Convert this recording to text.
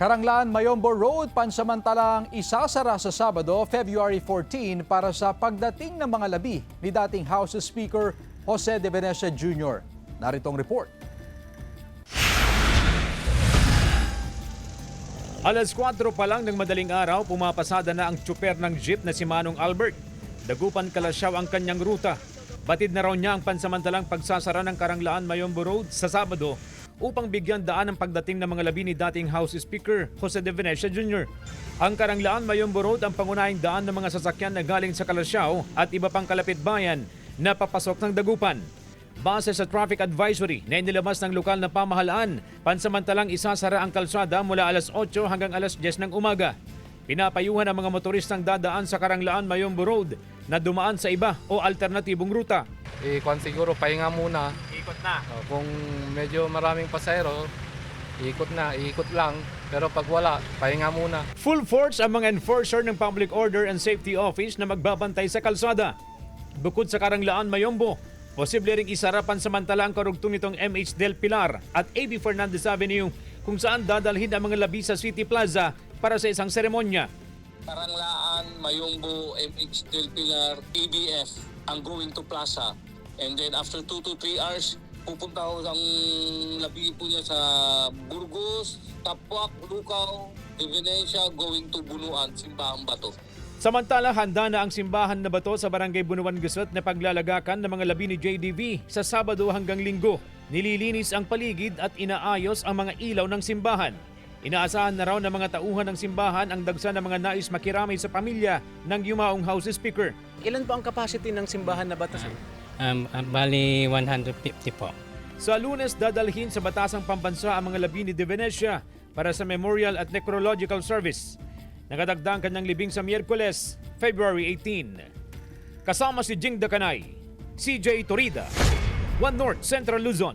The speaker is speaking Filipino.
Karanglaan Mayombo Road pansamantalang isasara sa Sabado, February 14 para sa pagdating ng mga labi ni dating House Speaker Jose De Venecia Jr. Naritong report. Alas 4 pa lang ng madaling araw, pumapasada na ang tsuper ng jeep na si Manong Albert. Dagupan Kalasyaw ang kanyang ruta. Batid na raw niya ang pansamantalang pagsasara ng Karanglaan Mayombo Road sa Sabado upang bigyan daan ang pagdating ng mga labi ni dating House Speaker Jose De Venecia Jr. Ang Karanglaan Mayombo Road ang pangunahing daan ng mga sasakyan na galing sa Kalasyaw at iba pang kalapit bayan na papasok ng Dagupan. Base sa traffic advisory na inilabas ng lokal na pamahalaan, pansamantalang isasara ang kalsada mula alas 8 hanggang alas 10 ng umaga. Pinapayuhan ang mga motoristang dadaan sa Karanglaan Mayombo Road na dumaan sa iba o alternatibong ruta. Siguro pahinga muna. Ikot na. Kung medyo maraming pasahero, ikot lang. Pero pag wala, pahinga muna. Full force ang mga enforcer ng Public Order and Safety Office na magbabantay sa kalsada. Bukod sa Karanglaan Mayombo, posible ring isara pansamantala ang karugtong nitong MH Del Pilar at AB Fernandez Avenue kung saan dadalhin ang mga labi sa City Plaza para sa isang seremonya. Karanglaan, Mayombo, MH Del Pilar, ABF ang going to Plaza. And then after 2 to 3 hours, pupunta ko ang labi po niya sa Burgos, Tapuac, Lucao, De Venecia, going to Bunuan, Simbahang Bato. Samantala, handa na ang simbahan na bato sa Barangay Bunuan Gusot na paglalagakan ng mga labi ni JDV sa Sabado hanggang Linggo. Nililinis ang paligid at inaayos ang mga ilaw ng simbahan. Inaasahan na raw ng mga tauhan ng simbahan ang dagsa ng mga nais makiramay sa pamilya ng yumaong House Speaker. Ilan po ang capacity ng simbahan na batas? Bali 150 po. Sa Lunes, dadalhin sa Batasang Pambansa ang mga labi ni De Venecia para sa memorial at necrological service. Nakadagdag kanyang libing sa Miyerkules, February 18. Kasama si Jing Dacanay, CJ Torida, One North Central Luzon.